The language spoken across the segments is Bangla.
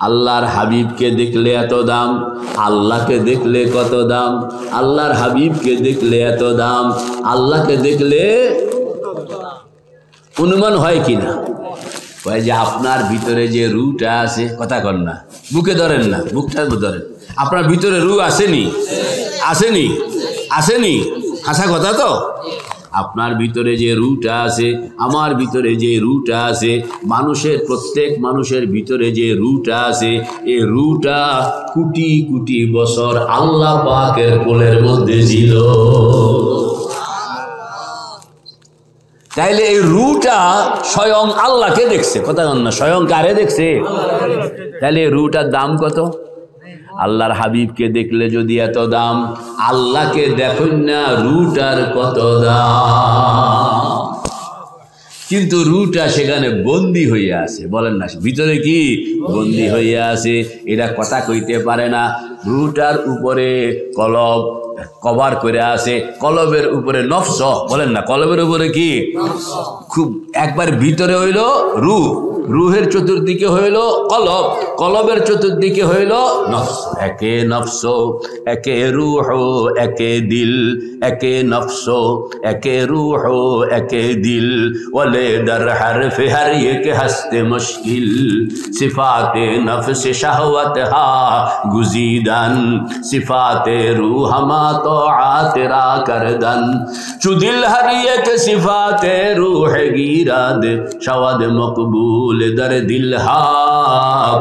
আল্লাহর হাবিবকে দেখলে এত দাম, আল্লাহকে দেখলে কত দাম। আল্লাহর হাবিবকে দেখলে এত দাম, আল্লাহকে দেখলে অনুমান হয় কিনা? কয় যে আপনার ভিতরে যে রুটা আছে, কথা কন না, বুকে ধরেন না, বুকটা ধরেন। আপনার ভিতরে রু আসেনি? আসেনি? আসেনি? হাসা কথা তো। আপনার ভিতরে যে রুটা আছে, আমার ভিতরে যে রুটা আছে, মানুষের প্রত্যেক মানুষের ভিতরে যে রুটা আছে, এই রুটা কোটি কোটি বছর আল্লাহ পাকের কোলের মধ্যে ছিল। তাইলে এই রুটা স্বয়ং আল্লাহকে দেখছে, কথা বল না, স্বয়ং কারে দেখছে? তাহলে এই রুটার দাম কত? আল্লাহর হাবিবকে দেখলে যদি এত দাম, আল্লাহকে দেখুন না, রুটার কত দাম। কিন্তু রুটা সেখানে বন্দি হইয়া আছে, বলেন না, ভিতরে কি বন্দি হইয়া আছে, এটা কথা কইতে পারে না। রুটার উপরে কলব কভার করে আছে, কলবের উপরে নফস, বলেন না, কলবের উপরে কি খুব একবার ভিতরে হইল রু, রুহের চতুর্দিকে হইল কলব, কলবের চতুর্দিকে হইল নফস। একে নফস একে রুহ একে দিল, একে নফস একে রুহ একে দিল, ওলে দর হরফ হর এক হস্তে মুশকিল, সিফাতে নফস শাহওয়াত হা গুজিদান, সিফাতে রূহ মা তাআত রা করদন, চুদিল হর এক সিফাতে রূহ গিরাদ, শাওয়াদ মকবুল দর দিল হা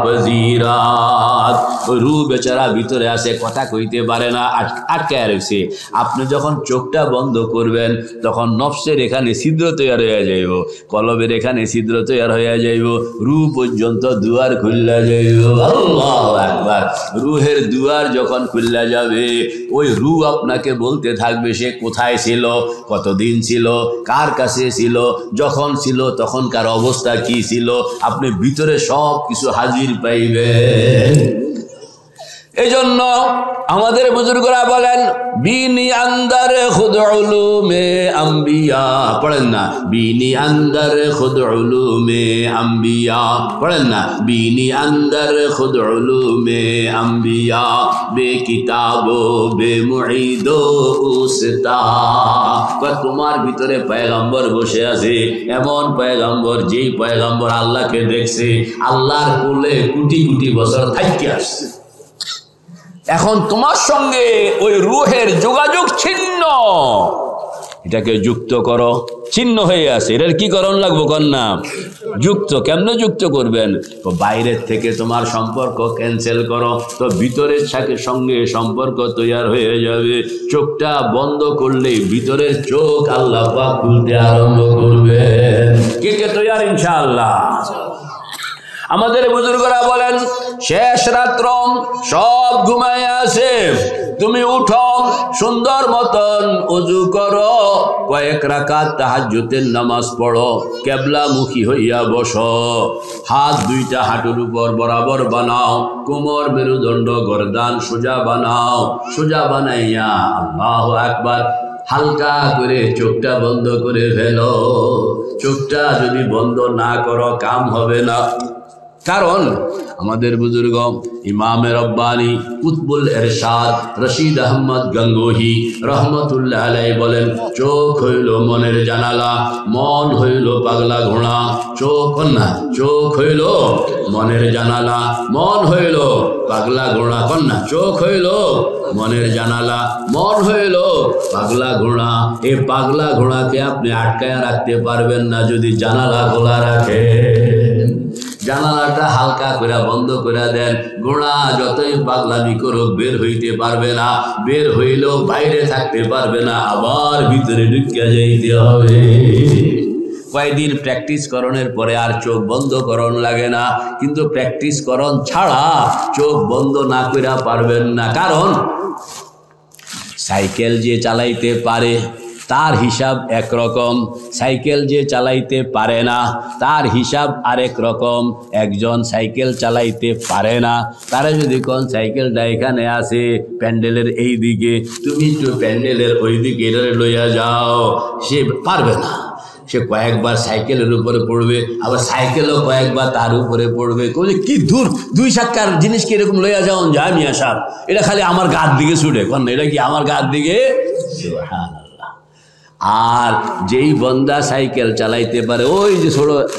পজিরাত। রূহ বেচারা ভিতরে আছে, কথা কইতে পারে না, আটকে রয়েছে। আপনি যখন চোখটা বন্ধ করবেন, তখন নফসের এখানে ছিদ্র তৈরি হয়ে যাইব, কলবের এখানে ছিদ্র তৈরি হয়ে যাইব, রূহ পর্যন্ত দুয়ার খুললা যাইব। আল্লাহু আকবার। রূহের দুয়ার যখন খুললা যাবে, ওই রূহ আপনাকে বলতে থাকবে সে কোথায় ছিল, কতদিন ছিল, কার কাছে ছিল, যখন ছিল তখনকার অবস্থা কি ছিল, আপনি ভিতরে সব কিছু হাজির পাইবেন। এজন্য আমাদের বুজুর্গরা বলেন, বিনি আন্দার খুদ উলুমে আম্বিয়া, পড়েন না, বিনি আন্দার খুদ উলুমে আম্বিয়া, পড়েন না, বিনি আন্দার খুদ উলুমে আম্বিয়া, বে কিতাবো বে মুঈদো উস্তাদ। তোমার ভিতরে পয়গম্বর বসে আছে, এমন পয়গম্বর যেই পয়গম্বর আল্লাহকে দেখছে, আল্লাহর কোলে কোটি কোটি বছর থাইকে আসছে। এখন তোমার সঙ্গে ওই রূহের যোগাযোগ ছিন্ন, এটাকে যুক্ত করো, ছিন্ন হয়ে আছে, এটার কি করণ লাগবো কন্যা? যুক্ত। কেমনে যুক্ত করবেন? তো বাইরের থেকে তোমার সম্পর্ক ক্যান্সেল করো, তো ভিতরের সঙ্গে সম্পর্ক তৈরি হয়ে যাবে। চোখটা বন্ধ করলে ভিতরের চোখ আল্লাহ পাক খুলতে আরম্ভ করবে। কে কে তৈরি ইনশাআল্লাহ? আমাদের বুজুর্গরা বলেন, শেষ রাত্র সব ঘুমায় আছে, তুমি উঠো, সুন্দর মতন ওযু করো, কয়েক রাকাত তাহাজ্জুদের নামাজ পড়ো, কিবলামুখী হইয়া বসো, হাত দুইটা হাঁটুর উপর বরাবর বানাও, কোমর মেরুদণ্ড গর্দান সোজা বানাও, সোজা বানাইয়া আল্লাহু আকবার হালকা করে চোখটা বন্ধ করে ফেলো। চোখটা যদি বন্ধ না করো কাম হবে না। কারণ আমাদের বুজুর্গ ইমামে রব্বানি কুতবুল ইরশাদ রশিদ আহমদ গঙ্গোহী রহমতুল্লাহ আলাইহি বলেন, চোখ হইল মনের জানালা, মন হইল পাগলা ঘোড়া। চোখ কন্যা, চোখ হইল মনের জানালা, মন হইল পাগলা ঘোড়া। কন্যা, চোখ হইল মনের জানালা, মন হইল পাগলা ঘোড়া। এই পাগলা ঘোড়াকে আপনি আটকায় রাখতে পারবেন না যদি জানালা খোলা রাখেন। জানালাটা হালকা করে বন্ধ করে দেন, ঘোড়া যতই পাগলামি করুক বের হইতে পারবে না, বের হইলেও বাইরে থাকতে পারবে না, আবার ভিতরে ঢুকে যাইতে হবে। কয়েকদিন প্র্যাকটিস করণের পরে আর চোখ বন্ধ করণ লাগে না, কিন্তু প্র্যাকটিস করণ ছাড়া চোখ বন্ধ না করে পারবেন না। কারণ সাইকেল যে চালাইতে পারে তার হিসাব একরকম, সাইকেল যে চালাইতে পারে না তার হিসাব আরেক রকম। একজন সাইকেল চালাইতে পারে না, তারা যদি কোন সাইকেলটা এখানে আসে প্যান্ডেলের এই দিকে, তুমি একটু প্যান্ডেলের ওই দিকে লইয়া যাও, সে পারবে না। সে কয়েকবার সাইকেলের উপরে পড়বে, আবার সাইকেলও কয়েকবার তার উপরে পড়বে। কবি কি দূর 2 চাক্কার জিনিস কি এরকম লইয়া যাওয়া যায় মিয়া সাহেব, এটা খালি আমার গার দিকে ছুটে কোন, এটা কি আমার গার দিকে? সুবহানাল্লাহ। আর যেই বন্দা সাইকেল চালাইতে পারে, ওই যে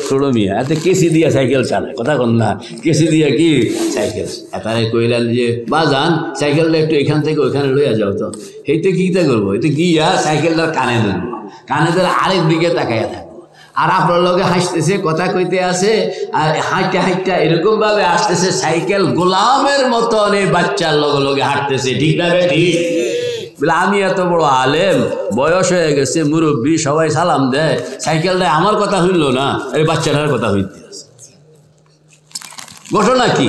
ছোট মিয়া এতে কেসি দিয়া সাইকেল চালায়, কথা কন না, কেসি দিয়া কি সাইকেল। এতারে কইলেন যে বাজান সাইকেলটা একটু এখান থেকে ওইখানে লইয়া যাও, তো এইতে কিটা করবো, এতে গিয়া সাইকেলটা কানে ধরবো, কানে ধরে আরেক দিকে তাকাইয়া থাকবো, আর আপনার লগে হাসতেছে, কথা কইতে আছে, আর হাঁটতে হাঁটতে এরকম ভাবে আসতেছে, সাইকেল গোলামের মতন এই বাচ্চার লগে লগে হাঁটতেছে। ঠিক না বে ঠিক? বলে আমি এত বড় আলেম, বয়স হয়ে গেছে, মুরব্বী, সবাই সালাম দেয়, সাইকেলটা আমার কথা হইল না, এই বাচ্চাটার কথা হইতে আছে। ঘটনা কি?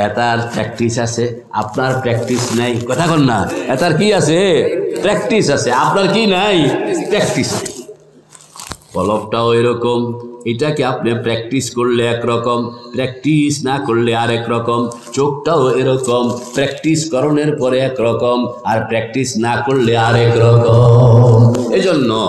এটার প্র্যাকটিস আছে, আপনার প্র্যাকটিস নাই, কথা কন না। এটার কি আছে? প্র্যাকটিস আছে, আপনার কি নাই? প্র্যাকটিস নাই। কলবটাও এরকম, এটাকে আপনি প্র্যাকটিস করলে একরকম, প্র্যাকটিস না করলে আরেক রকম। চোখটাও এরকম, প্র্যাকটিস করণের পরে একরকম, আর প্র্যাকটিস না করলে আরেক রকম। এজন্য